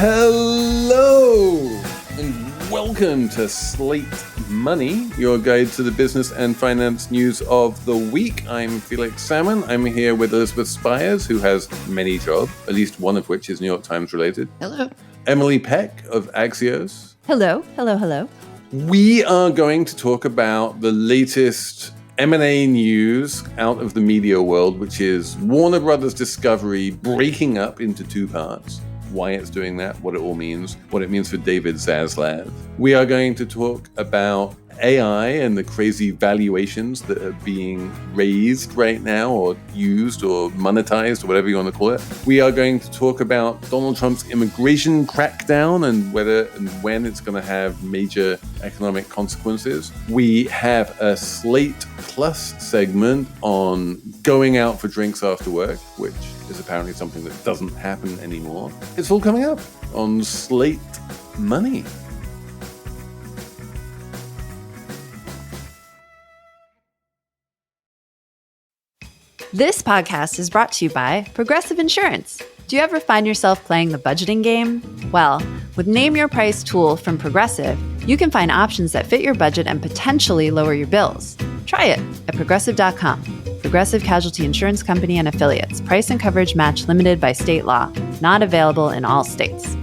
Hello and welcome to Slate Money, your guide to the business and finance news of the week. I'm Felix Salmon. I'm here with Elizabeth Spiers, who has many jobs, at least one of which is New York Times related. Hello. Emily Peck of Axios. Hello. Hello, hello. We are going to talk about the latest M&A news out of the media world, which is Warner Brothers Discovery breaking up into two parts. Why it's doing that, what it all means, what it means for David Zaslav. We are going to talk about AI and the crazy valuations that are being raised right now or used or monetized or whatever you want to call it. We are going to talk about Donald Trump's immigration crackdown and whether and when it's going to have major economic consequences. We have a Slate Plus segment on going out for drinks after work, which is apparently something that doesn't happen anymore. It's all coming up on Slate Money. This podcast is brought to you by Progressive Insurance. Do you ever find yourself playing the budgeting game? Well, with Name Your Price tool from Progressive, you can find options that fit your budget and potentially lower your bills. Try it at Progressive.com. Progressive Casualty Insurance Company and Affiliates. Price and coverage match limited by state law. Not available in all states.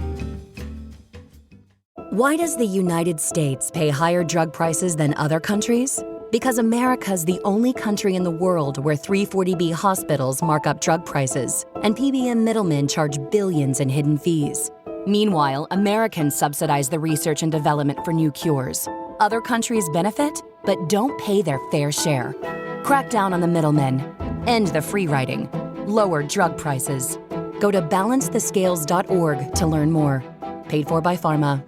Why does the United States pay higher drug prices than other countries? Because America's the only country in the world where 340B hospitals mark up drug prices and PBM middlemen charge billions in hidden fees. Meanwhile, Americans subsidize the research and development for new cures. Other countries benefit, but don't pay their fair share. Crack down on the middlemen. End the free riding. Lower drug prices. Go to balancethescales.org to learn more. Paid for by Pharma.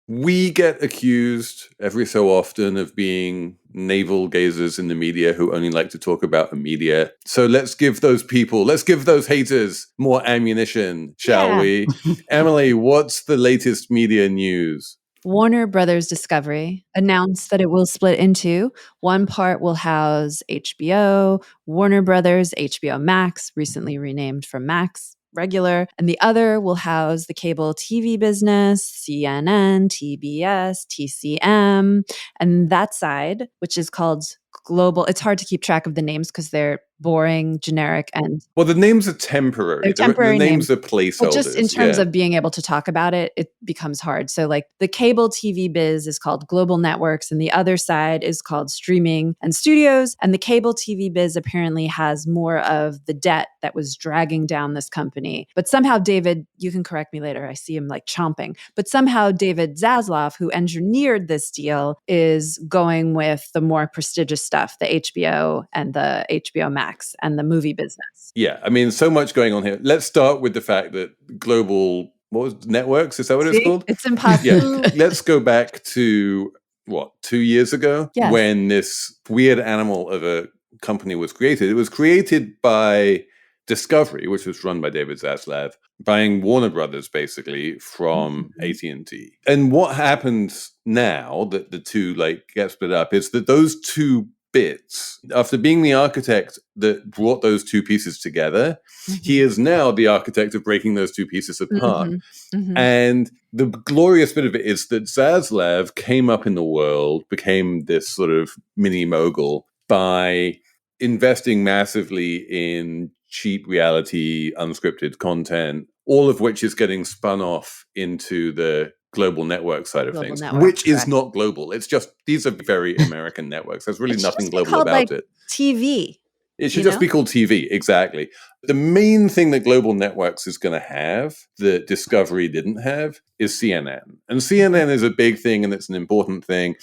We get accused every so often of being navel gazers in the media who only like to talk about the media. So let's give those haters more ammunition, shall we? Emily, what's the latest media news? Warner Brothers Discovery announced that it will split into one part will house HBO, Warner Brothers, HBO Max, recently renamed from Max regular, and the other will house the cable TV business, CNN, TBS, TCM, and that side, which is called Global. It's hard to keep track of the names because they're boring, generic, and well, the names are temporary. They're temporary the names are placeholders. Well, just in terms of being able to talk about it, it becomes hard. So like the cable TV biz is called Global Networks and the other side is called Streaming and Studios. And the cable TV biz apparently has more of the debt that was dragging down this company. But somehow David, you can correct me later, I see him like chomping, but somehow David Zaslav, who engineered this deal, is going with the more prestigious stuff, the HBO and the HBO Max and the movie business. Yeah, I mean, so much going on here. Let's start with the fact that Global, networks? Is that what it's called? It's impossible. Yeah. Let's go back to, 2 years ago? Yes. When this weird animal of a company was created. It was created by Discovery, which was run by David Zaslav, buying Warner Brothers, basically, from AT&T. And what happens now that the two get split up is that those two bits, after being the architect that brought those two pieces together, he is now the architect of breaking those two pieces apart. And the glorious bit of it is that Zaslav came up in the world, became this sort of mini mogul by investing massively in cheap reality, unscripted content, all of which is getting spun off into the global network side of things, which is not global. It's just, these are very American networks. There's really nothing global about it. TV. It should just be called TV, exactly. The main thing that global networks is going to have that Discovery didn't have is CNN. And CNN is a big thing and it's an important thing.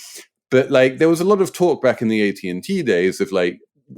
But there was a lot of talk back in the AT&T days of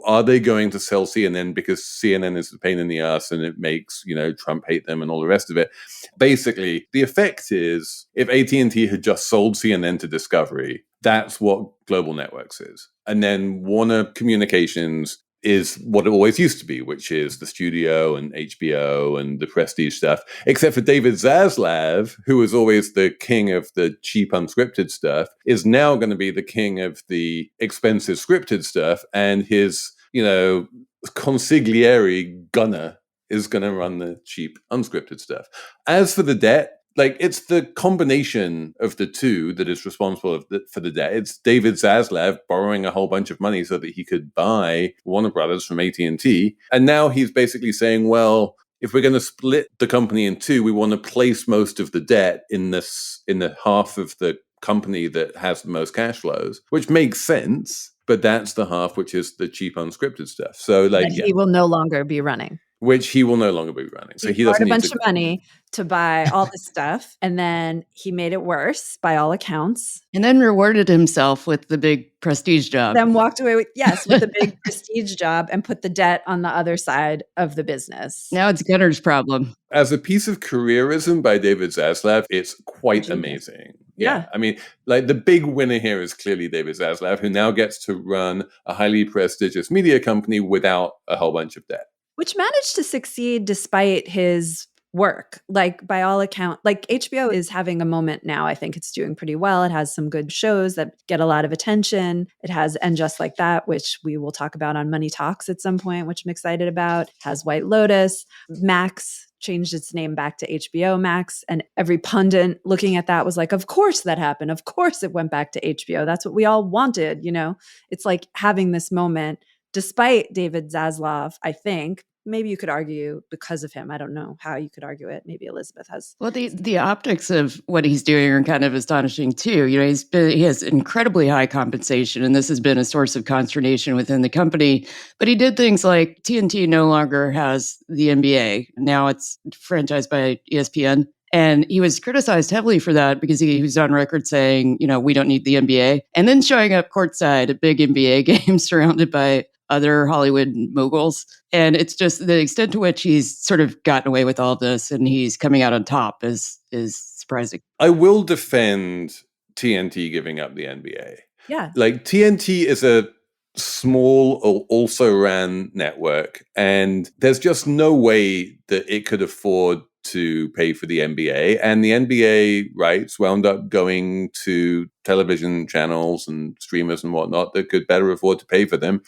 are they going to sell CNN because CNN is a pain in the ass and it makes, Trump hate them and all the rest of it. Basically, the effect is if AT&T had just sold CNN to Discovery, that's what Global Networks is. And then Warner Communications is what it always used to be, which is the studio and HBO and the prestige stuff, except for David Zaslav, who was always the king of the cheap unscripted stuff, is now going to be the king of the expensive scripted stuff. And his, consigliere Gunnar is going to run the cheap, unscripted stuff. As for the debt, like, it's the combination of the two that is responsible for the debt. It's David Zaslav borrowing a whole bunch of money so that he could buy Warner Brothers from AT&T. And now he's basically saying, well, if we're going to split the company in two, we want to place most of the debt in the half of the company that has the most cash flows, which makes sense. But that's the half which is the cheap, unscripted stuff. So, like, he will no longer be running. Which he will no longer be running. So he doesn't need a bunch of money to buy all this stuff. And then he made it worse by all accounts. And then rewarded himself with the big prestige job. Then walked away with the big prestige job and put the debt on the other side of the business. Now it's Gunner's problem. As a piece of careerism by David Zaslav, it's quite amazing. Yeah. I mean, like, the big winner here is clearly David Zaslav, who now gets to run a highly prestigious media company without a whole bunch of debt. Which managed to succeed despite his work. Like, by all accounts, like, HBO is having a moment now. I think it's doing pretty well. It has some good shows that get a lot of attention. It has And Just Like That, which we will talk about on Money Talks at some point, which I'm excited about. It has White Lotus. Max changed its name back to HBO Max. And every pundit looking at that was like, of course that happened. Of course it went back to HBO. That's what we all wanted, you know? It's like having this moment, despite David Zaslav, I think. Maybe you could argue because of him. I don't know how you could argue it. Maybe Elizabeth has. Well, the optics of what he's doing are kind of astonishing too. You know, he has incredibly high compensation, and this has been a source of consternation within the company. But he did things like TNT no longer has the NBA. Now it's franchised by ESPN. And he was criticized heavily for that because he was on record saying, you know, we don't need the NBA. And then showing up courtside at big NBA games surrounded by other Hollywood moguls. And it's just the extent to which he's sort of gotten away with all this and he's coming out on top is surprising. I will defend TNT giving up the NBA. Yeah. Like, TNT is a small, also ran network, and there's just no way that it could afford to pay for the NBA. And the NBA rights wound up going to television channels and streamers and whatnot that could better afford to pay for them.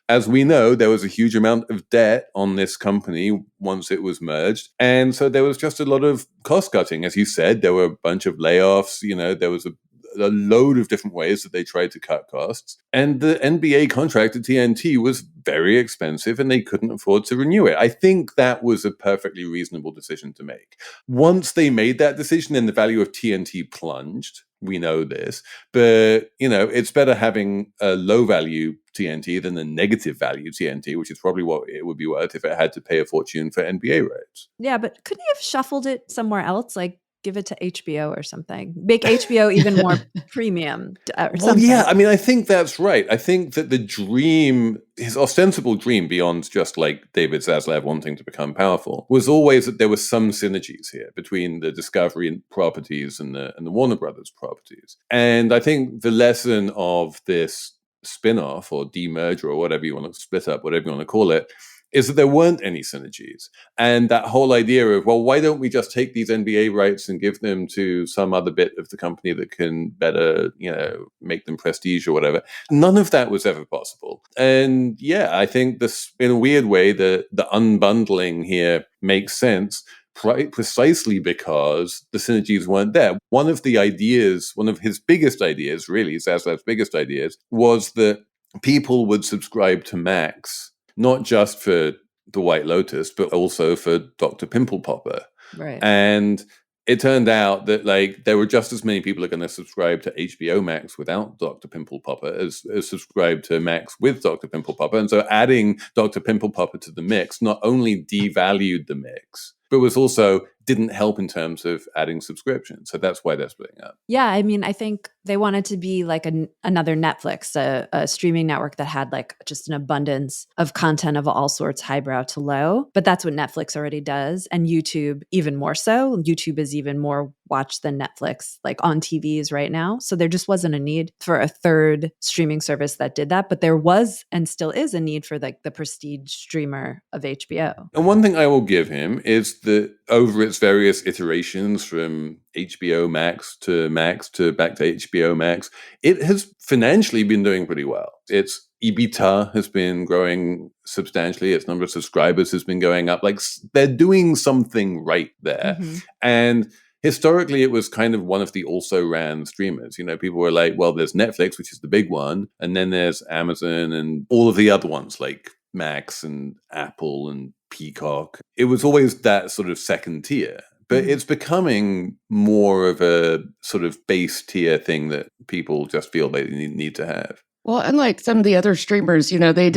As we know, there was a huge amount of debt on this company once it was merged. And so there was just a lot of cost cutting. As you said, there were a bunch of layoffs. You know, there was a load of different ways that they tried to cut costs. And the NBA contract at TNT was very expensive and they couldn't afford to renew it. I think that was a perfectly reasonable decision to make. Once they made that decision, then the value of TNT plunged. We know this, but, you know, it's better having a low value TNT than a negative value TNT, which is probably what it would be worth if it had to pay a fortune for NBA rights. Yeah, but couldn't you have shuffled it somewhere else? Like, give it to HBO or something. Make HBO even more premium or something. Well, yeah, I mean, I think that's right. I think that the dream, his ostensible dream beyond just like David Zaslav wanting to become powerful, was always that there were some synergies here between the Discovery properties and the Warner Brothers properties. And I think the lesson of this spin-off or demerger or whatever you want to split up, whatever you want to call it, is that there weren't any synergies. And that whole idea of, well, why don't we just take these NBA rights and give them to some other bit of the company that can better, you know, make them prestige or whatever. None of that was ever possible. And yeah, I think this, in a weird way, the unbundling here makes sense precisely because the synergies weren't there. One of his biggest ideas, really, Zaslav's biggest ideas, was that people would subscribe to Max not just for the White Lotus, but also for Dr. Pimple Popper. Right. And it turned out that, like, there were just as many people are going to subscribe to HBO Max without Dr. Pimple Popper as subscribe to Max with Dr. Pimple Popper. And so adding Dr. Pimple Popper to the mix not only devalued the mix, but was also didn't help in terms of adding subscriptions. So that's why they're splitting up. Yeah, I mean, I think they wanted to be like another Netflix, a streaming network that had like just an abundance of content of all sorts, highbrow to low. But that's what Netflix already does. And YouTube even more so. YouTube is even more watch than Netflix, like on TVs right now. So there just wasn't a need for a third streaming service that did that. But there was and still is a need for like the prestige streamer of HBO. And one thing I will give him is that over its various iterations from HBO Max to back to HBO Max, it has financially been doing pretty well. Its EBITDA has been growing substantially. Its number of subscribers has been going up. Like, they're doing something right there. Mm-hmm. And historically, it was kind of one of the also-ran streamers. You know, people were like, well, there's Netflix, which is the big one, and then there's Amazon and all of the other ones like Max and Apple and Peacock. It was always that sort of second tier. But it's becoming more of a sort of base tier thing that people just feel they need to have. Well, unlike some of the other streamers, you know, they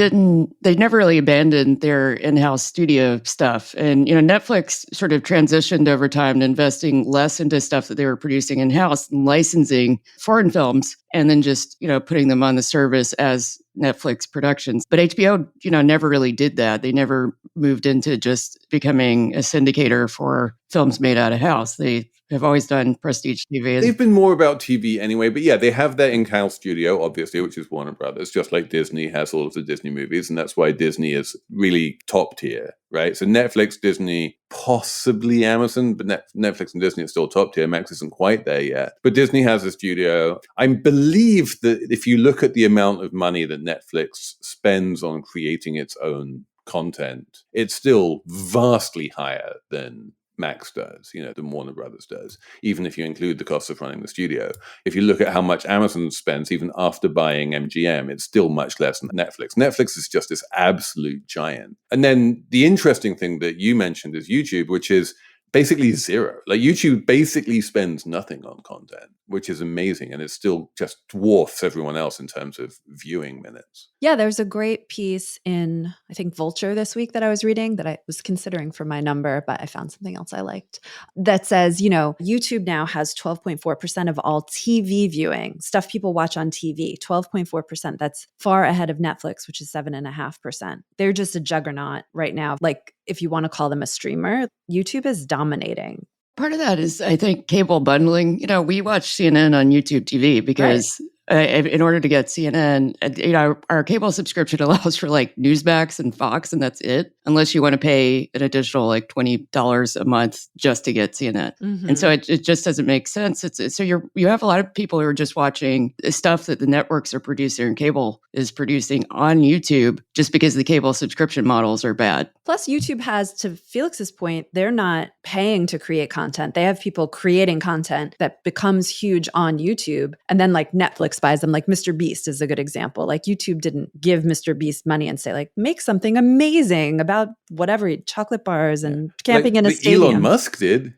never really abandoned their in-house studio stuff. And, you know, Netflix sort of transitioned over time to investing less into stuff that they were producing in-house and licensing foreign films and then just, you know, putting them on the service as Netflix productions. But HBO, you know, never really did that. They never moved into just becoming a syndicator for films made out of house. They have always done prestige TV. They've been more about TV anyway, but yeah, they have their in-house studio, obviously, which is Warner Brothers, just like Disney has all of the Disney movies, and that's why Disney is really top tier, right? So Netflix, Disney, possibly Amazon, but Netflix and Disney are still top tier. Max isn't quite there yet. But Disney has a studio. I believe that if you look at the amount of money that Netflix spends on creating its own content, it's still vastly higher than Max does, you know, than Warner Brothers does, even if you include the cost of running the studio. If you look at how much Amazon spends, even after buying MGM, it's still much less than Netflix. Netflix is just this absolute giant. And then the interesting thing that you mentioned is YouTube, which is basically zero. Like, YouTube basically spends nothing on content, which is amazing. And it still just dwarfs everyone else in terms of viewing minutes. Yeah, there's a great piece in, I think, Vulture this week that I was reading that I was considering for my number, but I found something else I liked that says, you know, YouTube now has 12.4% of all TV viewing, stuff people watch on TV, 12.4%. That's far ahead of Netflix, which is 7.5%. They're just a juggernaut right now. Like, if you want to call them a streamer, YouTube is dominating. Part of that is, I think, cable bundling. You know, we watch CNN on YouTube TV because in order to get CNN, you know, our cable subscription allows for like Newsmax and Fox, and that's it, unless you want to pay an additional like $20 a month just to get CNN. Mm-hmm. And so it just doesn't make sense. So you have a lot of people who are just watching stuff that the networks are producing and cable is producing on YouTube just because the cable subscription models are bad. Plus, YouTube has, to Felix's point, they're not paying to create content. They have people creating content that becomes huge on YouTube. And then like Netflix buys them. Like Mr. Beast is a good example. Like, YouTube didn't give Mr. Beast money and say like, make something amazing about whatever, chocolate bars and camping like, in a stadium. Elon Musk did.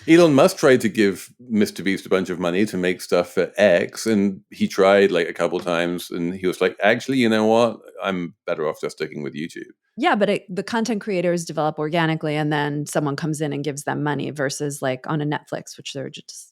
Elon Musk tried to give Mr. Beast a bunch of money to make stuff for X, and he tried like a couple times, and he was like, actually, you know what? I'm better off just sticking with YouTube. Yeah, but the content creators develop organically, and then someone comes in and gives them money versus like on a Netflix, which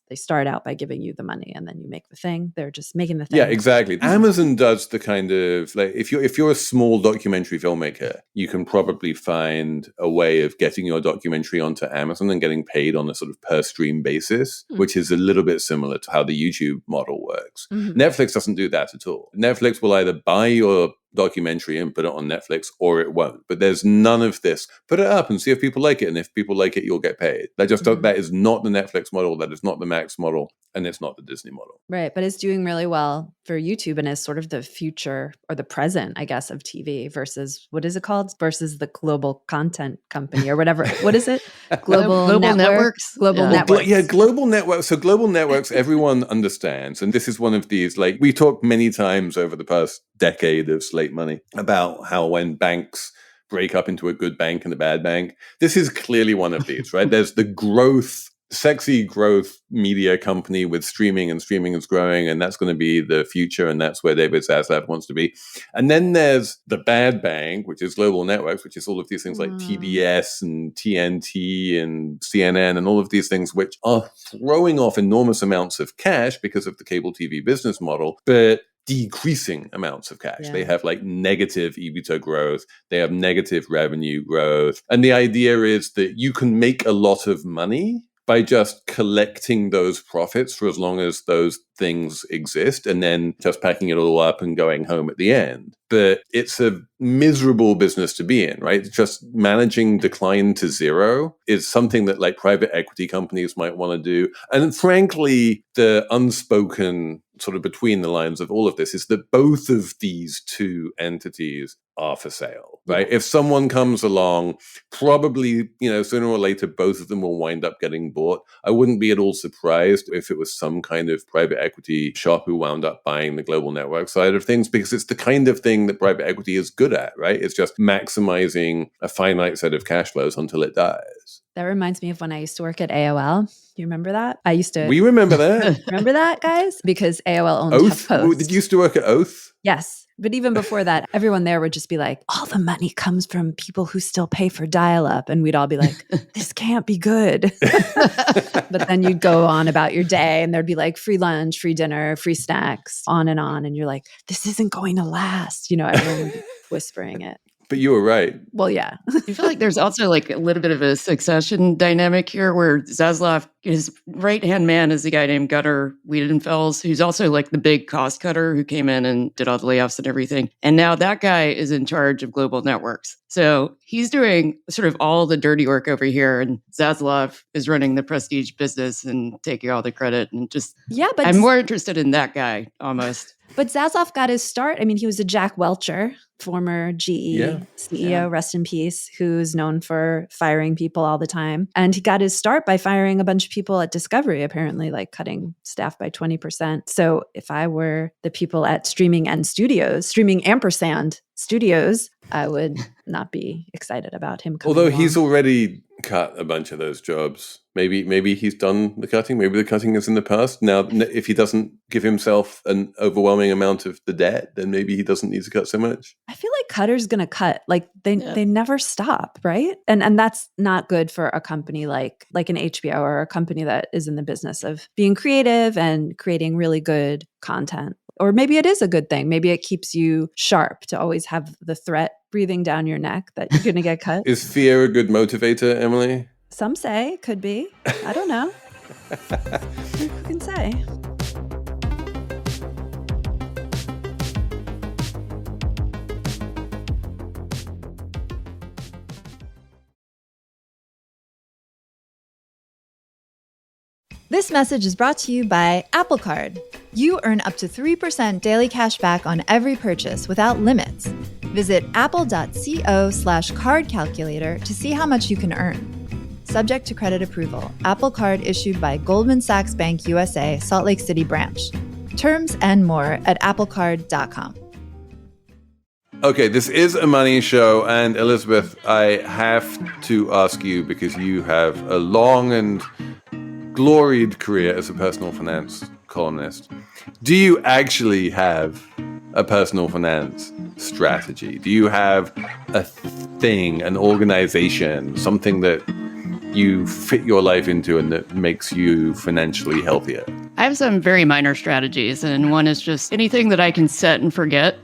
they start out by giving you the money and then you make the thing. They're just making the thing. Yeah, exactly. Amazon does the kind of like, if you're a small documentary filmmaker, you can probably find a way of getting your documentary onto Amazon and getting paid on a sort of per stream basis, which is a little bit similar to how the YouTube model works. Mm-hmm. Netflix doesn't do that at all. Netflix will either buy your documentary and put it on Netflix, or it won't. But there's none of this. Put it up and see if people like it, and if people like it, you'll get paid. That is not the Netflix model. That is not the Max model, and it's not the Disney model. Right, but it's doing really well for YouTube and is sort of the future or the present, I guess, of TV versus, what is it called? Versus the global content company or whatever. What is it? Global networks. Global networks. Yeah, global networks. So global networks, everyone understands. And this is one of these, like, we talked many times over the past decade of Slate Money about how when banks break up into a good bank and a bad bank, this is clearly one of these, right? There's the sexy growth media company with streaming, and streaming is growing, and that's going to be the future, and that's where David Zaslav wants to be. And then there's the bad bank, which is global networks, which is all of these things like TBS and TNT and CNN and all of these things, which are throwing off enormous amounts of cash because of the cable TV business model, but decreasing amounts of cash. Yeah. They have like negative EBITDA growth. They have negative revenue growth. And the idea is that you can make a lot of money by just collecting those profits for as long as those things exist and then just packing it all up and going home at the end. But it's a miserable business to be in, right? Just managing decline to zero is something that like private equity companies might want to do. And frankly, the unspoken sort of between the lines of all of this is that both of these two entities are for sale, right? If someone comes along, probably, sooner or later, both of them will wind up getting bought. I wouldn't be at all surprised if it was some kind of private equity shop who wound up buying the global network side of things, because it's the kind of thing that private equity is good at, right? It's just maximizing a finite set of cash flows until it dies. That reminds me of when I used to work at AOL. You remember that? We remember that. Remember that, guys? Because AOL owned Oath? HuffPost. Did you used to work at Oath? Yes. But even before that, everyone there would just be like, all the money comes from people who still pay for dial-up. And we'd all be like, this can't be good. But then you'd go on about your day and there'd be like free lunch, free dinner, free snacks, on. And you're like, this isn't going to last. Everyone would be whispering it. But you were right. Well, yeah. I feel like there's also like a little bit of a succession dynamic here where Zaslav, his right-hand man is a guy named Gunnar Wiedenfels, who's also like the big cost cutter who came in and did all the layoffs and everything. And now that guy is in charge of global networks. So he's doing sort of all the dirty work over here. And Zaslav is running the prestige business and taking all the credit. And just, but I'm more interested in that guy almost. But Zaslav got his start. I mean, he was a Jack Welcher, former GE CEO, rest in peace, who's known for firing people all the time. And he got his start by firing a bunch of people at Discovery, apparently, like cutting staff by 20%. So if I were the people at Streaming ampersand Studios, I would not be excited about him coming Although along. he's already cut a bunch of those jobs. Maybe he's done the cutting. Maybe the cutting is in the past. Now, if he doesn't give himself an overwhelming amount of the debt, then maybe he doesn't need to cut so much. I feel like Cutter's going to cut. Like they never stop, right? And that's not good for a company like an HBO or a company that is in the business of being creative and creating really good content. Or maybe it is a good thing. Maybe it keeps you sharp to always have the threat breathing down your neck that you're going to get cut. Is fear a good motivator, Emily? Some say could be. I don't know. Who can say? This message is brought to you by Apple Card. You earn up to 3% daily cash back on every purchase without limits. Visit apple.co/card calculator to see how much you can earn. Subject to credit approval. Apple Card issued by Goldman Sachs Bank USA, Salt Lake City branch. Terms and more at applecard.com. Okay, this is a money show, and Elizabeth, I have to ask you, because you have a long and gloried career as a personal finance columnist. Do you actually have a personal finance strategy? Do you have a thing, an organization, something that you fit your life into and that makes you financially healthier? I have some very minor strategies, and one is just anything that I can set and forget,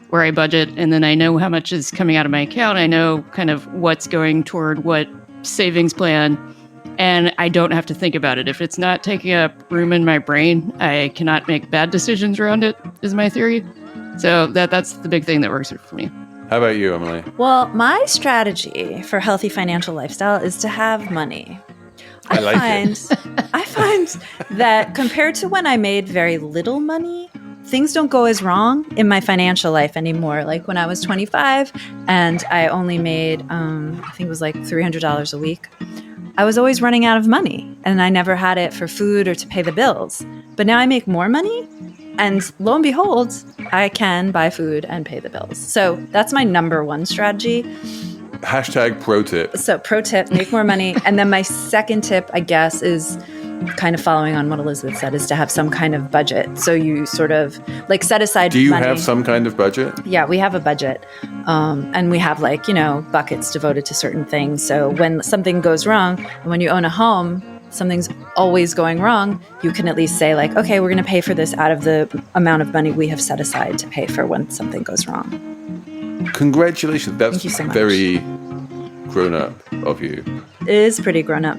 where I budget, and then I know how much is coming out of my account. I know kind of what's going toward what savings plan, and I don't have to think about it. If it's not taking up room in my brain, I cannot make bad decisions around it, is my theory. So that's the big thing that works for me. How about you, Emily? Well, my strategy for healthy financial lifestyle is to have money. I find that compared to when I made very little money, things don't go as wrong in my financial life anymore. Like when I was 25 and I only made, I think it was like $300 a week, I was always running out of money and I never had it for food or to pay the bills. But now I make more money and lo and behold, I can buy food and pay the bills. So that's my number one strategy. Hashtag pro tip. So pro tip, make more money. And then my second tip, I guess, is kind of following on what Elizabeth said, is to have some kind of budget. So you sort of like set aside money. Do you have some kind of budget? Yeah, we have a budget. And we have like, buckets devoted to certain things. So when something goes wrong, and when you own a home, something's always going wrong, you can at least say like, okay, we're going to pay for this out of the amount of money we have set aside to pay for when something goes wrong. Congratulations. That's Thank you so much. Very grown up of you. It is pretty grown up.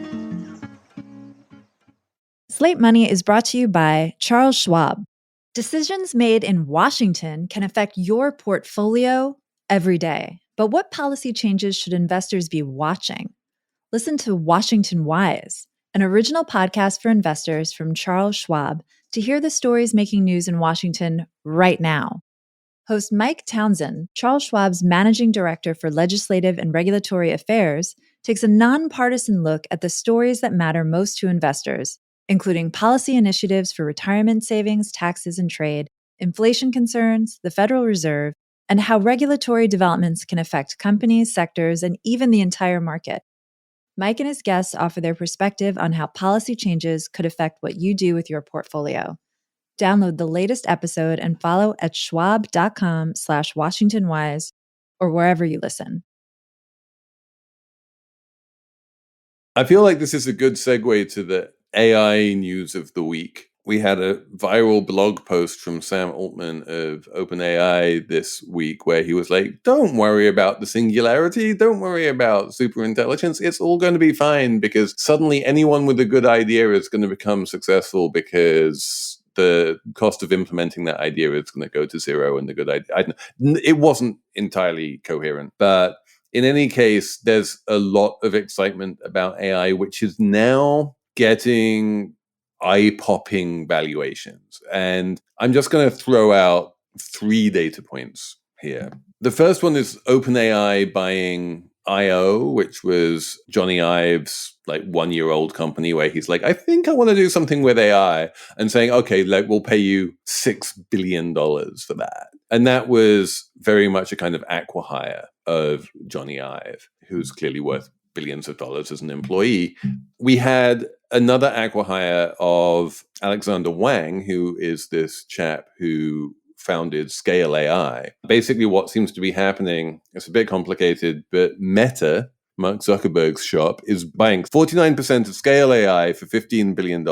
Slate Money is brought to you by Charles Schwab. Decisions made in Washington can affect your portfolio every day. But what policy changes should investors be watching? Listen to Washington Wise, an original podcast for investors from Charles Schwab, to hear the stories making news in Washington right now. Host Mike Townsend, Charles Schwab's managing director for legislative and regulatory affairs, takes a nonpartisan look at the stories that matter most to investors, including policy initiatives for retirement savings, taxes, and trade, inflation concerns, the Federal Reserve, and how regulatory developments can affect companies, sectors, and even the entire market. Mike and his guests offer their perspective on how policy changes could affect what you do with your portfolio. Download the latest episode and follow at schwab.com/WashingtonWise or wherever you listen. I feel like this is a good segue to the AI news of the week. We had a viral blog post from Sam Altman of OpenAI this week where he was like, don't worry about the singularity. Don't worry about superintelligence. It's all going to be fine because suddenly anyone with a good idea is going to become successful because the cost of implementing that idea is going to go to zero. And the good idea, it wasn't entirely coherent, but in any case, there's a lot of excitement about AI, which is now getting eye-popping valuations. And I'm just going to throw out 3 data points here. The first one is OpenAI buying IO, which was Johnny Ive's like 1-year-old company where he's like, I think I want to do something with AI, and saying, okay, like we'll pay you $6 billion for that. And that was very much a kind of acqui-hire of Johnny Ive, who's clearly worth billions of dollars as an employee. We had another acqui-hire of Alexander Wang, who is this chap who founded Scale AI. Basically, what seems to be happening, it's a bit complicated, but Meta, Mark Zuckerberg's shop, is buying 49% of Scale AI for $15 billion,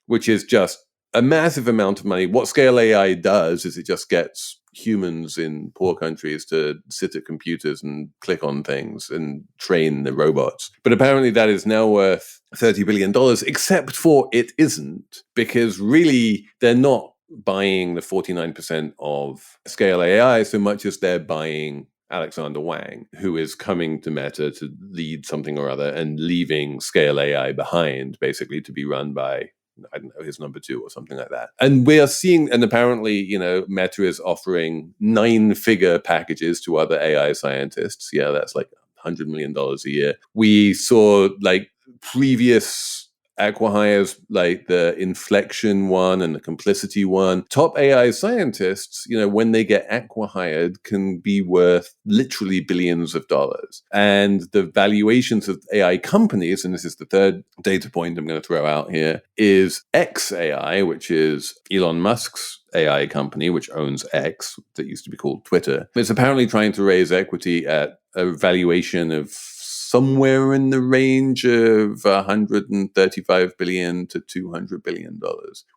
which is just a massive amount of money. What Scale AI does is it just gets humans in poor countries to sit at computers and click on things and train the robots. But apparently that is now worth $30 billion, except for it isn't, because really they're not buying the 49% of Scale AI so much as they're buying Alexander Wang, who is coming to Meta to lead something or other and leaving Scale AI behind, basically to be run by, I don't know, his number 2 or something like that. And we are seeing, and apparently, Meta is offering 9-figure packages to other AI scientists. Yeah, that's like $100 million a year. We saw like previous acqui-hires, like the Inflection one and the Complicity one. Top AI scientists, when they get acqui-hired, can be worth literally billions of dollars. And the valuations of AI companies, and this is the third data point I'm going to throw out here, is XAI, which is Elon Musk's AI company, which owns X, that used to be called Twitter. It's apparently trying to raise equity at a valuation of somewhere in the range of $135 billion to $200 billion,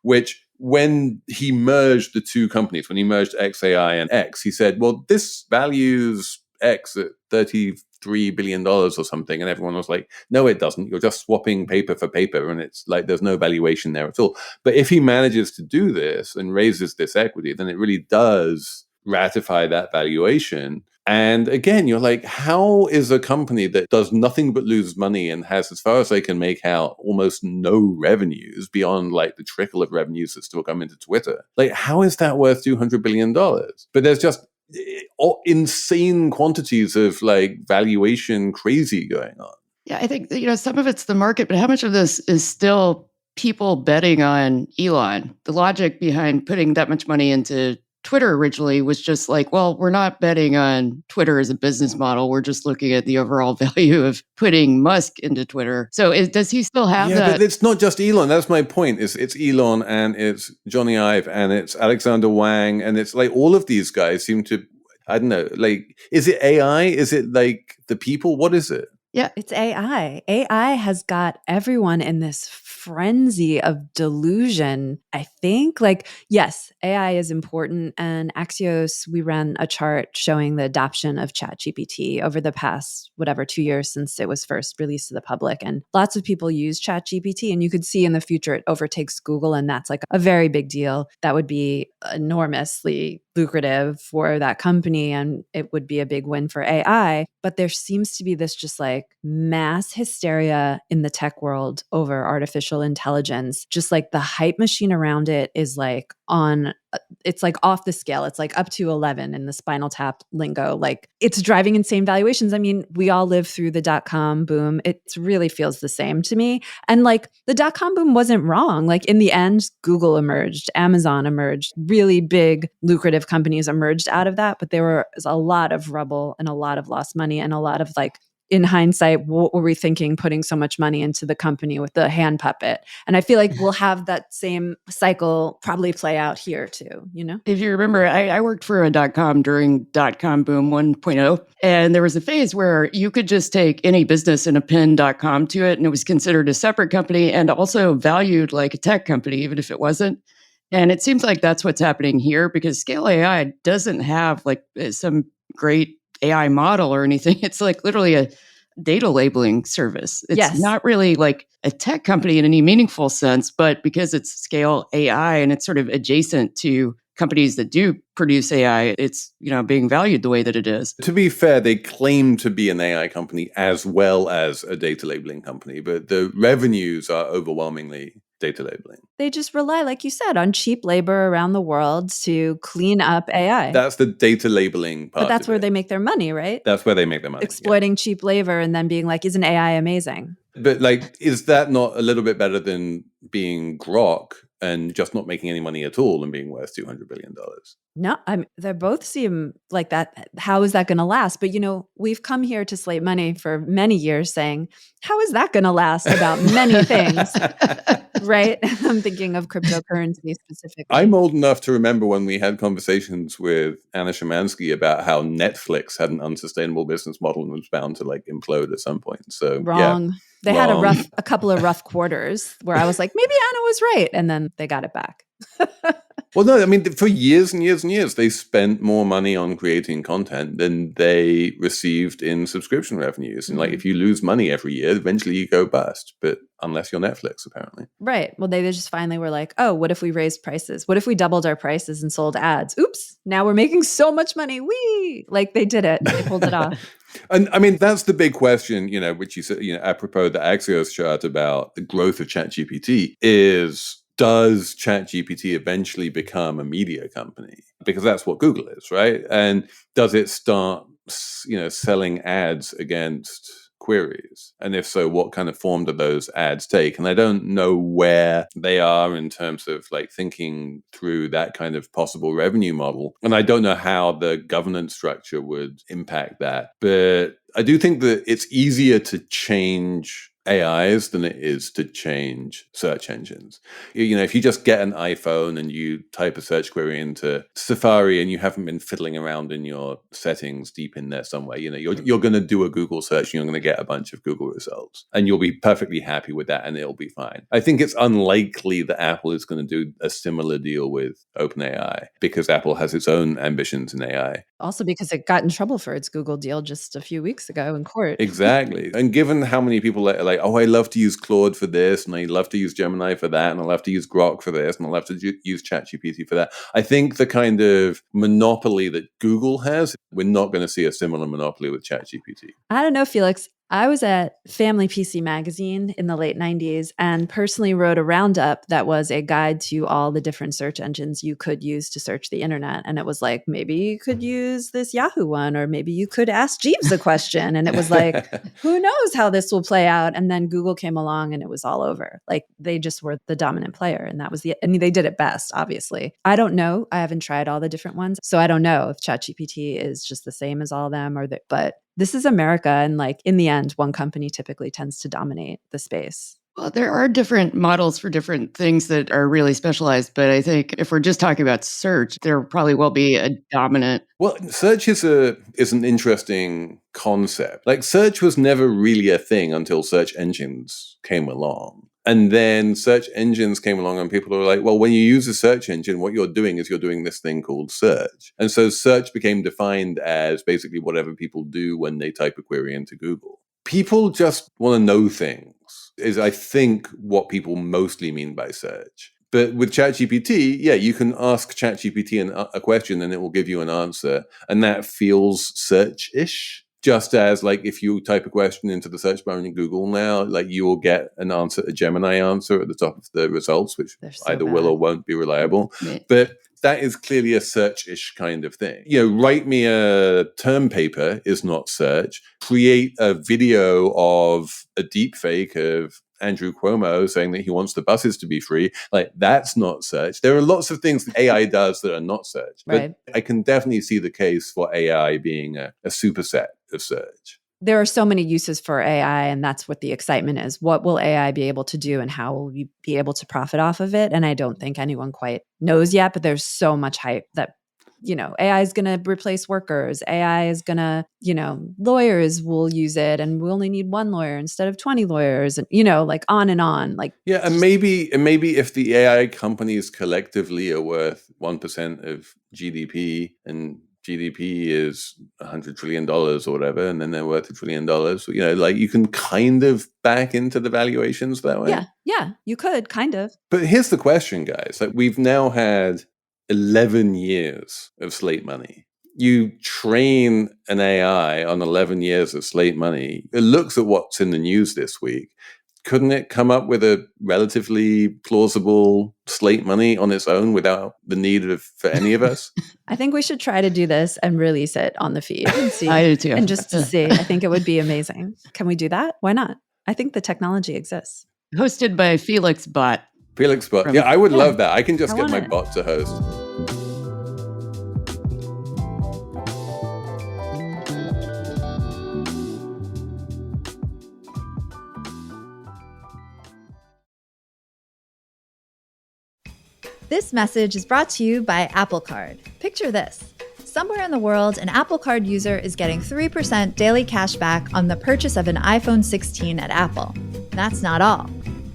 which when he merged the two companies, when he merged XAI and X, he said, well, this values X at $33 billion or something. And everyone was like, no, it doesn't. You're just swapping paper for paper. And it's like, there's no valuation there at all. But if he manages to do this and raises this equity, then it really does ratify that valuation. And again, you're like, how is a company that does nothing but lose money and has, as far as they can make out, almost no revenues beyond like the trickle of revenues that still come into Twitter? Like, how is that worth $200 billion? But there's just insane quantities of like valuation crazy going on. Yeah, I think, some of it's the market, but how much of this is still people betting on Elon? The logic behind putting that much money into Twitter originally was just like, well, we're not betting on Twitter as a business model. We're just looking at the overall value of putting Musk into Twitter. So does he still have that? Yeah, but it's not just Elon. That's my point. It's Elon and it's Johnny Ive and it's Alexander Wang. And it's like all of these guys seem to, I don't know, like, is it AI? Is it like the people? What is it? Yeah, it's AI. AI has got everyone in this frenzy of delusion, I think. Like, yes, AI is important. And Axios, we ran a chart showing the adoption of ChatGPT over the past, 2 years since it was first released to the public. And lots of people use ChatGPT, and you could see in the future it overtakes Google. And that's like a very big deal. That would be enormously lucrative for that company, and it would be a big win for AI. But there seems to be this just like mass hysteria in the tech world over artificial intelligence. Just like the hype machine around it is like it's like off the scale. It's like up to 11 in the Spinal Tap lingo. Like, it's driving insane valuations. I mean, we all lived through the dot-com boom. It really feels the same to me. And like, the dot-com boom wasn't wrong. Like, in the end, Google emerged, Amazon emerged, really big, lucrative companies emerged out of that. But there was a lot of rubble and a lot of lost money and a lot of like, in hindsight, what were we thinking putting so much money into the company with the hand puppet? And I feel like we'll have that same cycle probably play out here too, you know? If you remember, I worked for a .com during .com boom 1.0, and there was a phase where you could just take any business and append .com to it, and it was considered a separate company and also valued like a tech company, even if it wasn't. And it seems like that's what's happening here, because Scale AI doesn't have like some great AI model or anything. It's like literally a data labeling service. It's not really like a tech company in any meaningful sense, but because it's Scale AI and it's sort of adjacent to companies that do produce AI, it's, being valued the way that it is. To be fair, they claim to be an AI company as well as a data labeling company, but the revenues are overwhelmingly data labeling. They just rely, like you said, on cheap labor around the world to clean up AI. That's the data labeling part. But that's where they make their money, right? That's where they make their money. Exploiting cheap labor and then being like, isn't AI amazing? But like, is that not a little bit better than being Grok and just not making any money at all and being worth $200 billion? No, they both seem like that. How is that going to last? But, we've come here to Slate Money for many years saying, how is that going to last about many things? Right? I'm thinking of cryptocurrency specifically. I'm old enough to remember when we had conversations with Anna Szymanski about how Netflix had an unsustainable business model and was bound to like implode at some point. So wrong. Yeah. They had a couple of rough quarters where I was like, maybe Anna was right. And then they got it back. Well, no, I mean, for years and years and years, they spent more money on creating content than they received in subscription revenues. And like, if you lose money every year, eventually you go bust. But unless you're Netflix, apparently. Right. Well, they just finally were like, oh, what if we raised prices? What if we doubled our prices and sold ads? Oops. Now we're making so much money. Whee! Like, they did it. They pulled it off. And I mean, that's the big question, which you said, apropos the Axios chart about the growth of ChatGPT is, does ChatGPT eventually become a media company? Because that's what Google is, right? And does it start, selling ads against queries? And if so, what kind of form do those ads take? And I don't know where they are in terms of like thinking through that kind of possible revenue model. And I don't know how the governance structure would impact that. But I do think that it's easier to change AIs than it is to change search engines. If you just get an iPhone and you type a search query into Safari and you haven't been fiddling around in your settings deep in there somewhere, you're going to do a Google search and you're going to get a bunch of Google results and you'll be perfectly happy with that and it'll be fine. I think it's unlikely that Apple is going to do a similar deal with OpenAI because Apple has its own ambitions in AI. Also because it got in trouble for its Google deal just a few weeks ago in court. Exactly. And given how many people are like, oh, I love to use Claude for this, and I love to use Gemini for that, and I love to use Grok for this, and I love to use ChatGPT for that. I think the kind of monopoly that Google has, we're not going to see a similar monopoly with ChatGPT. I don't know, Felix. I was at Family PC magazine in the late 90s and personally wrote a roundup that was a guide to all the different search engines you could use to search the internet. And it was like, maybe you could use this Yahoo one, or maybe you could ask Jeeves a question. And it was like, who knows how this will play out? And then Google came along and it was all over. Like, they just were the dominant player. And they did it best, obviously. I don't know. I haven't tried all the different ones. So I don't know if ChatGPT is just the same as all of them but this is America. And like, in the end, one company typically tends to dominate the space. Well, there are different models for different things that are really specialized. But I think if we're just talking about search, there probably will be a dominant. Well, search is an interesting concept. Like, search was never really a thing until search engines came along. And then search engines came along and people were like, well, when you use a search engine, what you're doing is you're doing this thing called search. And so search became defined as basically whatever people do when they type a query into Google. People just want to know things, is I think what people mostly mean by search. But with ChatGPT, yeah, you can ask ChatGPT a question and it will give you an answer. And that feels search-ish. Just as like if you type a question into the search bar in Google now, like you will get an answer, a Gemini answer at the top of the results, which either will or won't be reliable. But that is clearly a search-ish kind of thing. Write me a term paper is not search. Create a video of a deep fake of Andrew Cuomo saying that he wants the buses to be free. Like, that's not search. There are lots of things that AI does that are not search. But I can definitely see the case for AI being a superset of search. There are so many uses for AI, and that's what the excitement is. What will AI be able to do and how will we be able to profit off of it? And I don't think anyone quite knows yet, but there's so much hype that AI is going to replace workers. AI is going to, lawyers will use it and we only need one lawyer instead of 20 lawyers and, like on and on. Like, yeah. And maybe if the AI companies collectively are worth 1% of GDP and GDP is $100 trillion or whatever, and then they're worth $1 trillion, like you can kind of back into the valuations that way. Yeah, you could kind of. But here's the question, guys. Like, we've now had 11 years of Slate Money. You train an AI on 11 years of Slate Money. It looks at what's in the news this week. Couldn't it come up with a relatively plausible Slate Money on its own without the need for any of us? I think we should try to do this and release it on the feed and see. I do too. And just to see, I think it would be amazing. Can we do that? Why not? I think the technology exists. Hosted by Felix Bot. Felix Bot. Yeah, I would love that. I can just get my bot to host. This message is brought to you by Apple Card. Picture this. Somewhere in the world, an Apple Card user is getting 3% daily cash back on the purchase of an iPhone 16 at Apple. That's not all.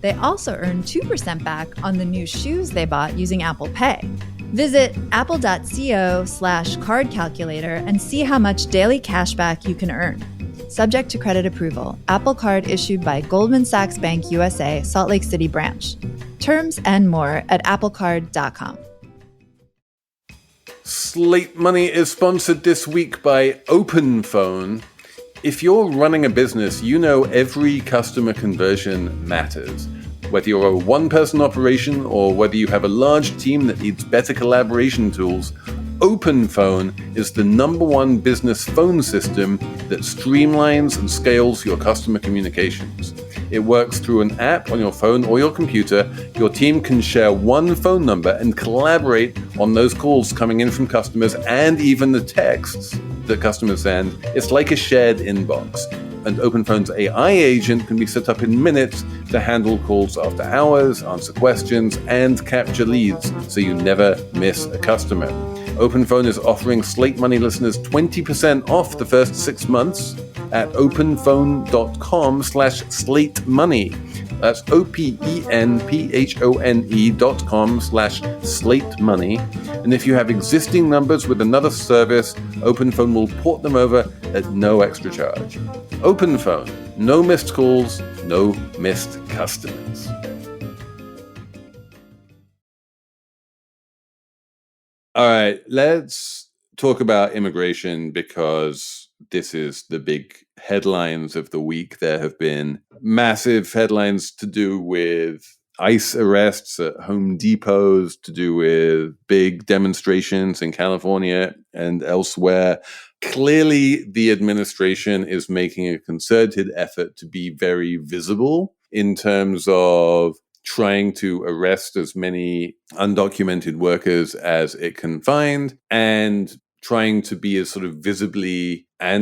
They also earn 2% back on the new shoes they bought using Apple Pay. Visit apple.co/card calculator and see how much daily cash back you can earn. Subject to credit approval. Apple Card issued by Goldman Sachs Bank USA, Salt Lake City branch. Terms and more at applecard.com. Slate Money is sponsored this week by OpenPhone. If you're running a business, you know every customer conversion matters. Whether you're a one-person operation or whether you have a large team that needs better collaboration tools, OpenPhone is the #1 business phone system that streamlines and scales your customer communications. It works through an app on your phone or your computer. Your team can share one phone number and collaborate on those calls coming in from customers and even the texts that customers send. It's like a shared inbox. And OpenPhone's AI agent can be set up in minutes to handle calls after hours, answer questions, and capture leads so you never miss a customer. OpenPhone is offering Slate Money listeners 20% off the first 6 months at openphone.com/slatemoney. That's openphone.com/slatemoney. And if you have existing numbers with another service, OpenPhone will port them over at no extra charge. OpenPhone. No missed calls, no missed customers. All right, let's talk about immigration because this is the big headlines of the week. There have been massive headlines to do with ICE arrests at Home Depots, to do with big demonstrations in California and elsewhere. Clearly, the administration is making a concerted effort to be very visible in terms of trying to arrest as many undocumented workers as it can find and trying to be as sort of visibly how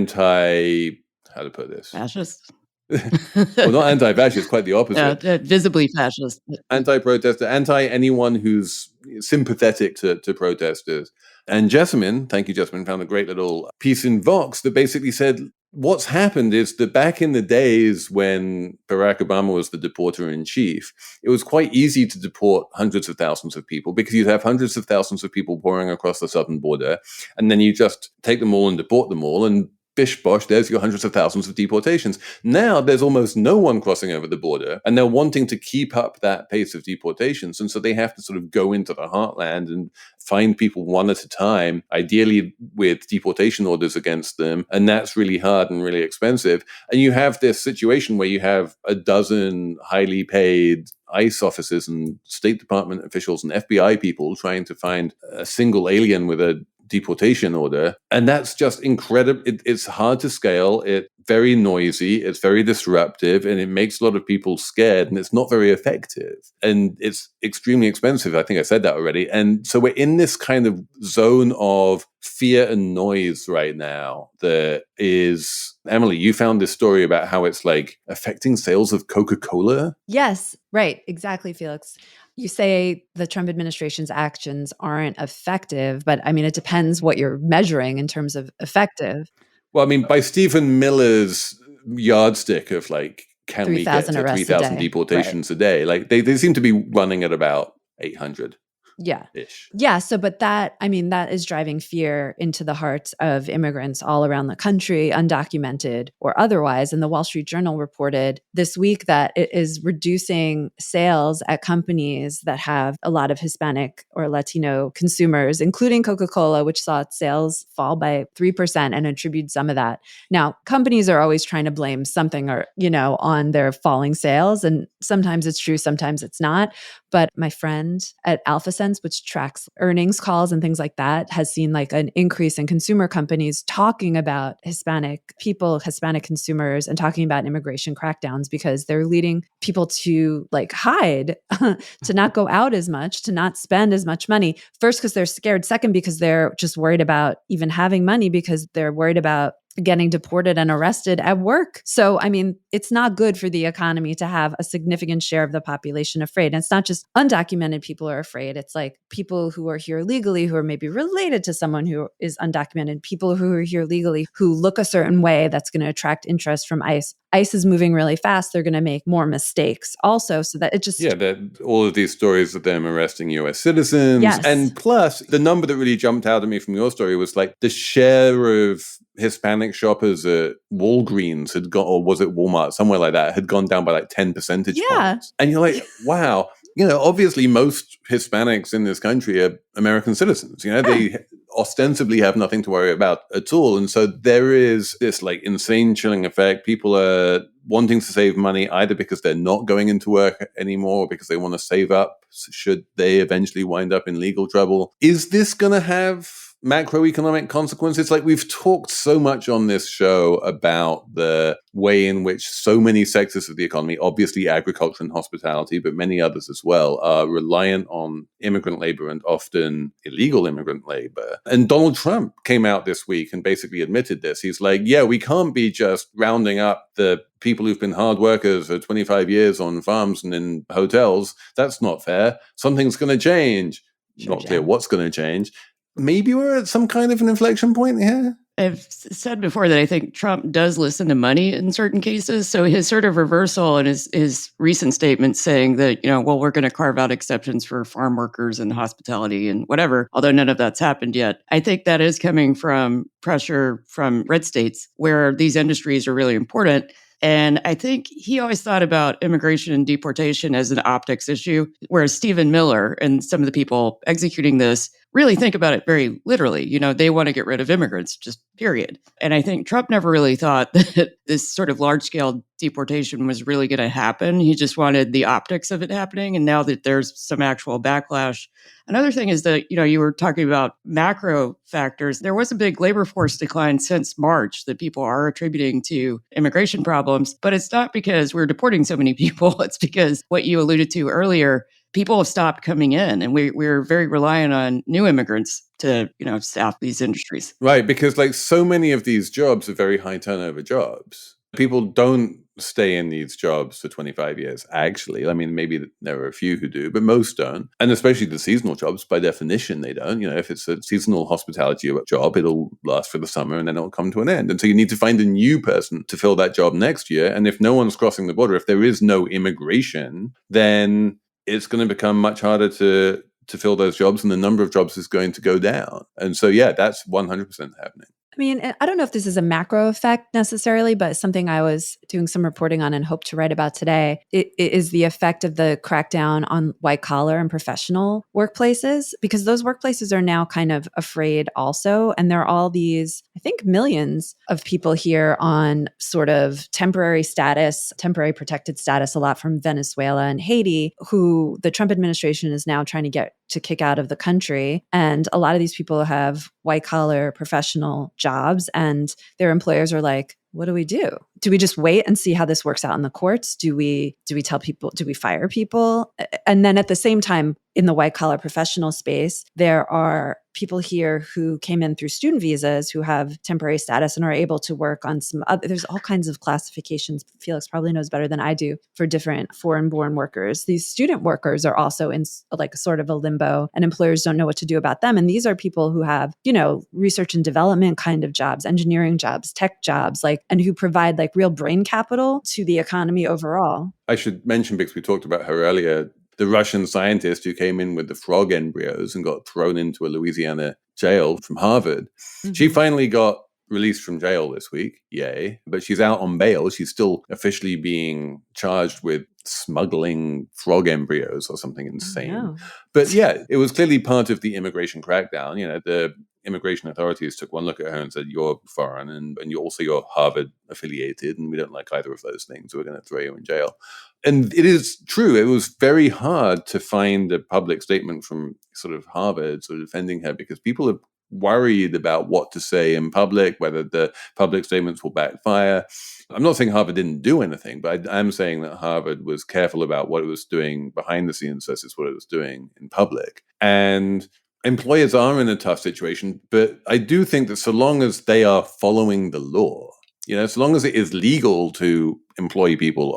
to put this? Fascist. Well, not anti-fascist, quite the opposite. Visibly fascist. Anti-protester, anti-anyone who's sympathetic to protesters. And Jessamine, thank you, Jessamine, found a great little piece in Vox that basically said, what's happened is that back in the days when Barack Obama was the deporter-in-chief, it was quite easy to deport hundreds of thousands of people because you'd have hundreds of thousands of people pouring across the southern border, and then you just take them all and deport them all, and bish bosh, there's your hundreds of thousands of deportations. Now there's almost no one crossing over the border, and they're wanting to keep up that pace of deportations. And so they have to sort of go into the heartland and find people one at a time, ideally with deportation orders against them. And that's really hard and really expensive. And you have this situation where you have a dozen highly paid ICE officers and State Department officials and FBI people trying to find a single alien with a deportation order. And that's just incredible. It's hard to scale. It's very noisy. It's very disruptive, and it makes a lot of people scared, and it's not very effective. And it's extremely expensive. I think I said that already. And so we're in this kind of zone of fear and noise right now that is, Emily, you found this story about how it's like affecting sales of Coca-Cola. Yes, right. Exactly, Felix. You say the Trump administration's actions aren't effective, but I mean, it depends what you're measuring in terms of effective. Well, I mean, by Stephen Miller's yardstick of like, can we get to 3,000 deportations a day? Like they seem to be running at about 800. Yeah. Ish. Yeah. So, but that is driving fear into the hearts of immigrants all around the country, undocumented or otherwise. And the Wall Street Journal reported this week that it is reducing sales at companies that have a lot of Hispanic or Latino consumers, including Coca-Cola, which saw its sales fall by 3% and attribute some of that. Now, companies are always trying to blame something or, on their falling sales. And sometimes it's true, sometimes it's not. But my friend at AlphaSense, which tracks earnings calls and things like that, has seen like an increase in consumer companies talking about Hispanic people, Hispanic consumers, and talking about immigration crackdowns because they're leading people to like hide, to not go out as much, to not spend as much money. First, because they're scared. Second, because they're just worried about even having money because they're worried about getting deported and arrested at work. So, I mean, it's not good for the economy to have a significant share of the population afraid. And it's not just undocumented people are afraid. It's like people who are here legally, who are maybe related to someone who is undocumented, people who are here legally, who look a certain way that's going to attract interest from ICE. ICE is moving really fast. They're going to make more mistakes also. So that it just... Yeah, all of these stories of them arresting US citizens. Yes. And plus, the number that really jumped out at me from your story was like the share of Hispanic shoppers at Walgreens had gone, or was it Walmart, somewhere like that, had gone down by like 10 percentage points. And you're like, wow, obviously most Hispanics in this country are American citizens. They ostensibly have nothing to worry about at all. And so there is this like insane chilling effect. People are wanting to save money either because they're not going into work anymore or because they want to save up should they eventually wind up in legal trouble. Is this going to have macroeconomic consequences? Like we've talked so much on this show about the way in which so many sectors of the economy, obviously agriculture and hospitality, but many others as well, are reliant on immigrant labor and often illegal immigrant labor. And Donald Trump came out this week and basically admitted this. He's like, yeah, we can't be just rounding up the people who've been hard workers for 25 years on farms and in hotels. That's not fair. Something's going to change. Not clear what's going to change. Maybe we're at some kind of an inflection point here. I've said before that I think Trump does listen to money in certain cases. So his sort of reversal and his recent statement saying that, we're going to carve out exceptions for farm workers and hospitality and whatever, although none of that's happened yet. I think that is coming from pressure from red states where these industries are really important. And I think he always thought about immigration and deportation as an optics issue, whereas Stephen Miller and some of the people executing this really think about it very literally. They want to get rid of immigrants, just period. And I think Trump never really thought that this sort of large-scale deportation was really going to happen. He just wanted the optics of it happening. And now that there's some actual backlash. Another thing is that, you were talking about macro factors. There was a big labor force decline since March that people are attributing to immigration problems. But it's not because we're deporting so many people. It's because what you alluded to earlier, people have stopped coming in, and we're very reliant on new immigrants to, staff these industries. Right, because like so many of these jobs are very high turnover jobs. People don't stay in these jobs for 25 years, actually. I mean, maybe there are a few who do, but most don't. And especially the seasonal jobs, by definition, they don't. You know, if it's a seasonal hospitality job, it'll last for the summer and then it'll come to an end. And so you need to find a new person to fill that job next year. And if no one's crossing the border, if there is no immigration, then it's going to become much harder to fill those jobs, and the number of jobs is going to go down. And so, yeah, that's 100% happening. I mean, I don't know if this is a macro effect necessarily, but something I was doing some reporting on and hope to write about today it is the effect of the crackdown on white collar and professional workplaces, because those workplaces are now kind of afraid also. And there are all these, I think, millions of people here on sort of temporary status, temporary protected status, a lot from Venezuela and Haiti, who the Trump administration is now trying to get to kick out of the country. And a lot of these people have white collar professional jobs, and their employers are like, what do we do? Do we just wait and see how this works out in the courts? Do we tell people, do we fire people? And then at the same time, in the white collar professional space, there are people here who came in through student visas who have temporary status and are able to work on some other, there's all kinds of classifications. Felix probably knows better than I do for different foreign born workers. These student workers are also in like sort of a limbo, and employers don't know what to do about them. And these are people who have, you know, research and development kind of jobs, engineering jobs, tech jobs, like, and who provide like real brain capital to the economy overall. I should mention, because we talked about her earlier, the Russian scientist who came in with the frog embryos and got thrown into a Louisiana jail from Harvard. Mm-hmm. She finally got released from jail this week. Yay. But she's out on bail. She's still officially being charged with smuggling frog embryos or something insane. Oh, no. But yeah, it was clearly part of the immigration crackdown. You know, the immigration authorities took one look at her and said, you're foreign and you're Harvard affiliated, and we don't like either of those things. We're going to throw you in jail. And it is true. It was very hard to find a public statement from sort of Harvard sort of defending her, because people are worried about what to say in public, whether the public statements will backfire. I'm not saying Harvard didn't do anything, but I'm saying that Harvard was careful about what it was doing behind the scenes versus what it was doing in public. And employers are in a tough situation, but I do think that so long as they are following the law, you know, so long as it is legal to employ people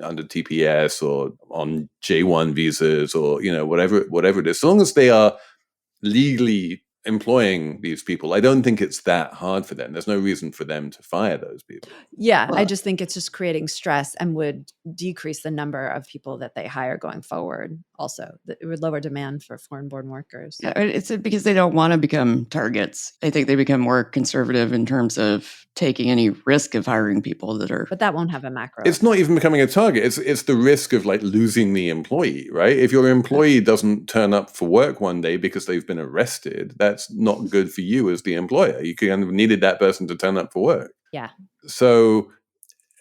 under TPS or on J1 visas or, you know, whatever it is, so long as they are legally employing these people, I don't think it's that hard for them. There's no reason for them to fire those people. Yeah, I just think it's just creating stress and would decrease the number of people that they hire going forward. Also, it would lower demand for foreign-born workers. Yeah, it's because they don't want to become targets. I think they become more conservative in terms of taking any risk of hiring people that are... But that won't have a macro. It's not even becoming a target. It's the risk of like losing the employee, right? If your employee doesn't turn up for work one day because they've been arrested, that's not good for you as the employer. You kind of needed that person to turn up for work. Yeah. So,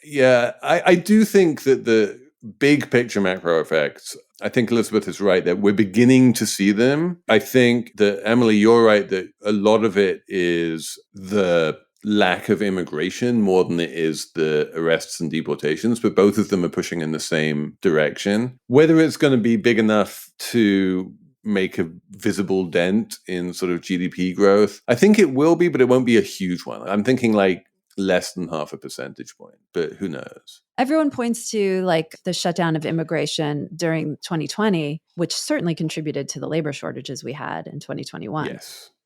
yeah, I do think that the big picture macro effects, I think Elizabeth is right that we're beginning to see them. I think that, Emily, you're right that a lot of it is the lack of immigration more than it is the arrests and deportations, but both of them are pushing in the same direction. Whether it's going to be big enough to make a visible dent in sort of GDP growth, I think it will be, but it won't be a huge one. I'm thinking like less than 0.5 percentage point, but who knows? Everyone points to like the shutdown of immigration during 2020, which certainly contributed to the labor shortages we had in 2021.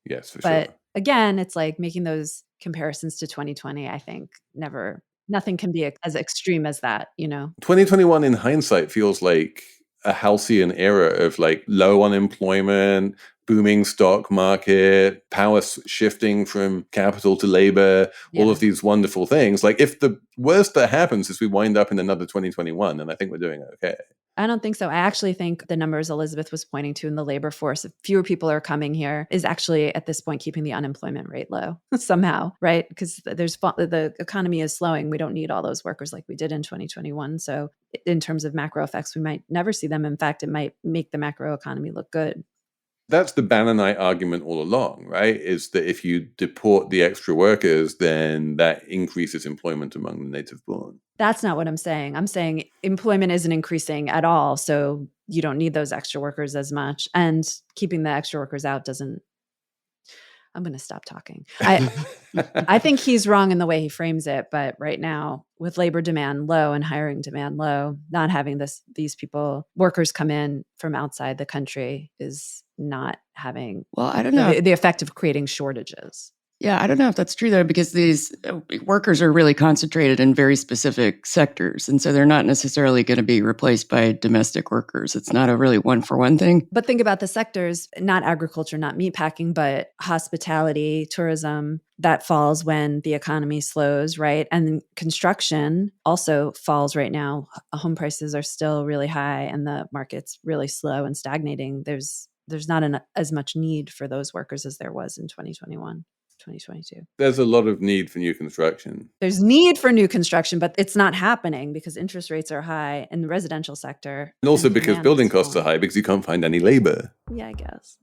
Yes, for sure. But again, it's like making those comparisons to 2020, I think nothing can be as extreme as that, you know? 2021 in hindsight feels like a halcyon era of like low unemployment, booming stock market, power shifting from capital to labor, all of these wonderful things. Like if the worst that happens is we wind up in another 2021, then I think we're doing okay. I don't think so. I actually think the numbers Elizabeth was pointing to in the labor force, if fewer people are coming here, is actually at this point keeping the unemployment rate low somehow, right? Because the economy is slowing. We don't need all those workers like we did in 2021. So in terms of macro effects, we might never see them. In fact, it might make the macro economy look good. That's the Bannonite argument all along, right? Is that if you deport the extra workers, then that increases employment among the native born. That's not what I'm saying. I'm saying employment isn't increasing at all, so you don't need those extra workers as much. And keeping the extra workers out doesn't... I'm going to stop talking. I think he's wrong in the way he frames it, but right now with labor demand low and hiring demand low, not having these workers come in from outside the country is not having I don't know the effect of creating shortages. Yeah, I don't know if that's true, though, because these workers are really concentrated in very specific sectors. And so they're not necessarily going to be replaced by domestic workers. It's not a really one-for-one thing. But think about the sectors, not agriculture, not meatpacking, but hospitality, tourism, that falls when the economy slows, right? And construction also falls right now. Home prices are still really high and the market's really slow and stagnating. There's not as much need for those workers as there was in 2021. 2022. There's a lot of need for new construction. There's need for new construction, but it's not happening because interest rates are high in the residential sector. And also because building costs are high because you can't find any labor. Yeah, I guess.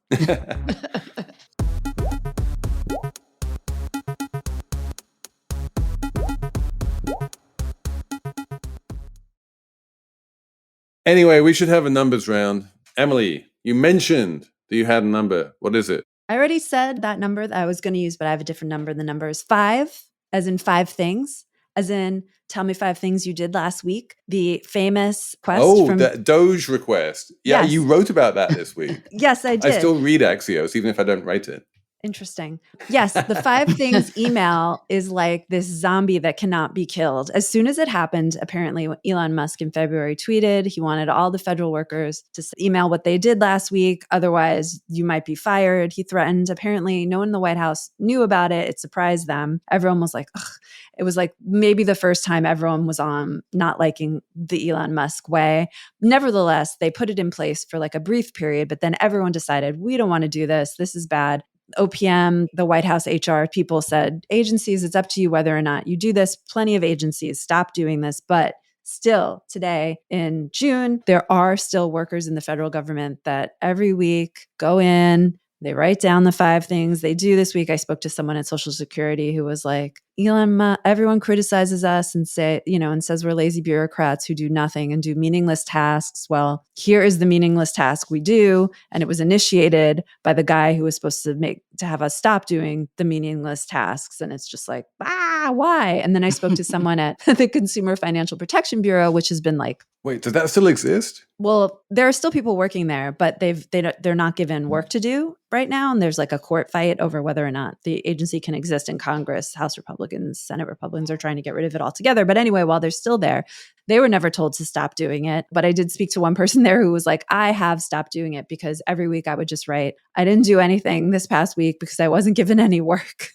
Anyway, we should have a numbers round. Emily, you mentioned that you had a number. What is it? I already said that number that I was going to use, but I have a different number. The number is 5, as in 5 things, as in tell me 5 things you did last week. The famous quest from that Doge request. Yeah, Yes. You wrote about that this week. Yes, I did. I still read Axios, even if I don't write it. Interesting. Yes, the 5 things email is like this zombie that cannot be killed. As soon as it happened, apparently Elon Musk in February tweeted he wanted all the federal workers to email what they did last week. Otherwise, you might be fired. He threatened. Apparently, no one in the White House knew about it. It surprised them. Everyone was like, ugh. It was like maybe the first time everyone was on not liking the Elon Musk way. Nevertheless, they put it in place for like a brief period, but then everyone decided, we don't want to do this. This is bad. OPM, the White House HR people said, agencies, it's up to you whether or not you do this. Plenty of agencies stop doing this. But still, today in June, there are still workers in the federal government that every week go in, they write down the 5 things they do this week. I spoke to someone at Social Security who was like, everyone criticizes us and says we're lazy bureaucrats who do nothing and do meaningless tasks. Well, here is the meaningless task we do. And it was initiated by the guy who was supposed to have us stop doing the meaningless tasks. And it's just like, why? And then I spoke to someone at the Consumer Financial Protection Bureau, which has been like, wait, does that still exist? Well, there are still people working there, but they're not given work to do right now. And there's like a court fight over whether or not the agency can exist in Congress. House Republicans, Senate Republicans are trying to get rid of it altogether. But anyway, while they're still there, they were never told to stop doing it. But I did speak to one person there who was like, I have stopped doing it because every week I would just write, I didn't do anything this past week because I wasn't given any work.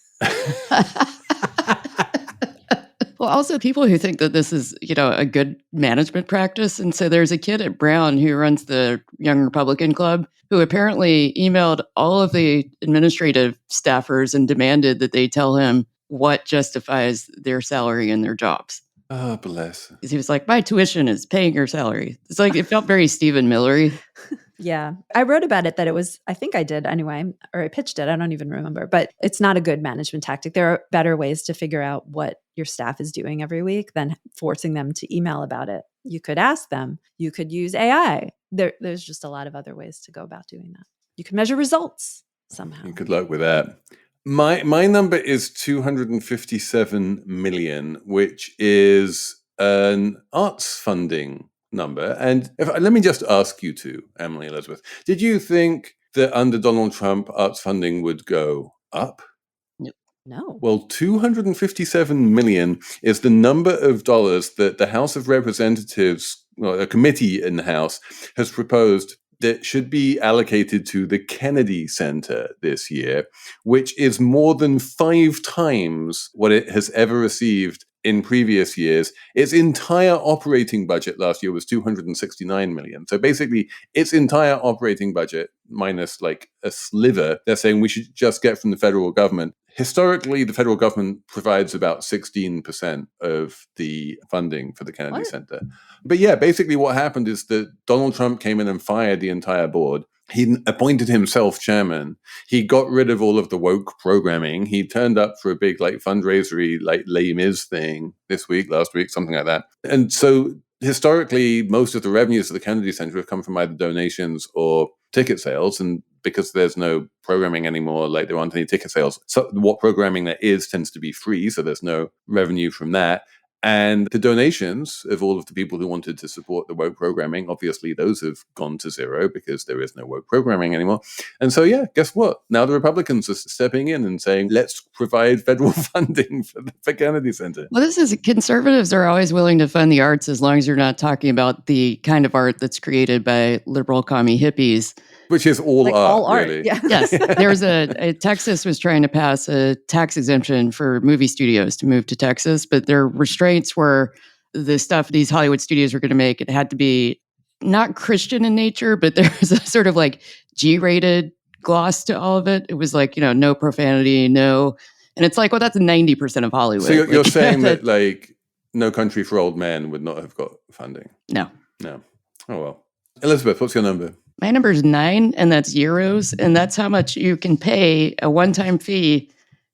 Well, also people who think that this is, a good management practice. And so there's a kid at Brown who runs the Young Republican Club who apparently emailed all of the administrative staffers and demanded that they tell him what justifies their salary and their jobs. Oh, bless. He was like, my tuition is paying your salary. It's like, it felt very Stephen Miller-y. Yeah. I wrote about it that it was, I think I did anyway, or I pitched it. I don't even remember, but it's not a good management tactic. There are better ways to figure out what your staff is doing every week than forcing them to email about it. You could ask them. You could use AI. There's just a lot of other ways to go about doing that. You can measure results somehow. Good luck with that. My number is 257 million, which is an arts funding number. And let me just ask you two, Emily, Elizabeth, did you think that under Donald Trump, arts funding would go up? No. Well, 257 million is the number of dollars that the House of Representatives, a committee in the House, has proposed that should be allocated to the Kennedy Center this year, which is more than 5 times what it has ever received in previous years. Its entire operating budget last year was 269 million. So basically, its entire operating budget, minus like a sliver, they're saying we should just get from the federal government. Historically, the federal government provides about 16% of the funding for the Kennedy Center. But yeah, basically what happened is that Donald Trump came in and fired the entire board. He appointed himself chairman. He got rid of all of the woke programming. He turned up for a big fundraisery, Les Mis thing this week, last week, something like that. And so historically, most of the revenues of the Kennedy Center have come from either donations or ticket sales. And because there's no programming anymore, like there aren't any ticket sales, so what programming there is tends to be free, so there's no revenue from that. And the donations of all of the people who wanted to support the woke programming, obviously those have gone to zero because there is no woke programming anymore. And so, yeah, guess what? Now the Republicans are stepping in and saying, let's provide federal funding for Kennedy Center. Well, this is, conservatives are always willing to fund the arts as long as you're not talking about the kind of art that's created by liberal commie hippies. Which is all like art, all art. really. Yeah. Yes, there's Texas was trying to pass a tax exemption for movie studios to move to Texas, but their restraints were the stuff these Hollywood studios were going to make. It had to be not Christian in nature, but there was a sort of like G-rated gloss to all of it. It was like, no profanity, no, and it's like, well, that's 90% of Hollywood. So you're saying that like No Country for Old Men would not have got funding? No. Oh, well. Elizabeth, what's your number? My number is 9, and that's euros. And that's how much you can pay a one-time fee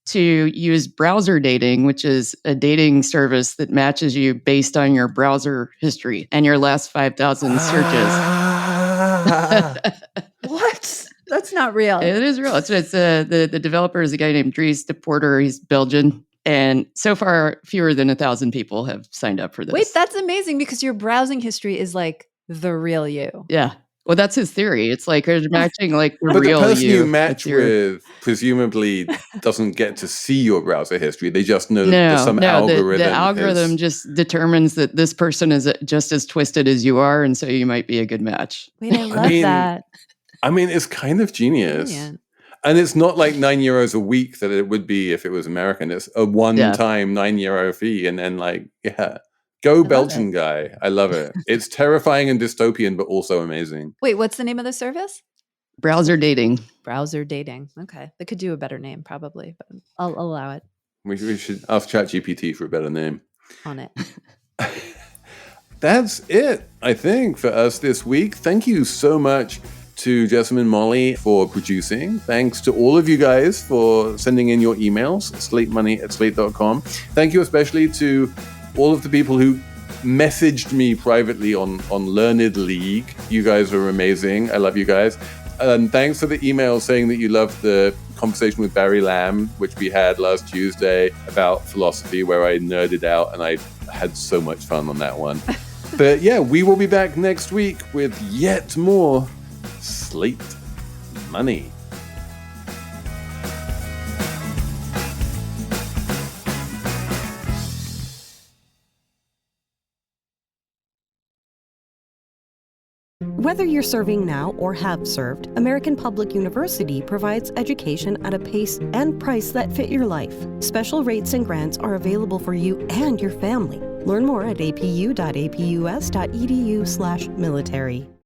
to use browser dating, which is a dating service that matches you based on your browser history and your last 5,000 searches. What? That's not real. It is real. It's the developer is a guy named Dries de Porter. He's Belgian. And so far, fewer than 1,000 people have signed up for this. Wait, that's amazing because your browsing history is like the real you. Yeah. Well, that's his theory. It's like they're matching like the But real the person you you match with presumably doesn't get to see your browser history. They just know that there's some algorithm. The algorithm just determines that this person is just as twisted as you are, and so you might be a good match. Wait, I love that. I mean, it's kind of genius. Brilliant. And it's not like €9 a week that it would be if it was American. It's a one-time €9 fee. And then go Belgian guy. I love it. It's terrifying and dystopian, but also amazing. Wait, what's the name of the service? Browser dating. Browser dating. Okay. They could do a better name probably, but I'll allow it. We should ask ChatGPT for a better name. On it. That's it, I think, for us this week. Thank you so much to Jessamine Molli for producing. Thanks to all of you guys for sending in your emails, slatemoney@slate.com. Thank you especially to all of the people who messaged me privately on Learned League. You guys are amazing. I love you guys. And thanks for the email saying that you loved the conversation with Barry Lamb, which we had last Tuesday about philosophy, where I nerded out and I had so much fun on that one. But yeah, we will be back next week with yet more Slate Money. Whether you're serving now or have served, American Public University provides education at a pace and price that fit your life. Special rates and grants are available for you and your family. Learn more at apu.apus.edu/military.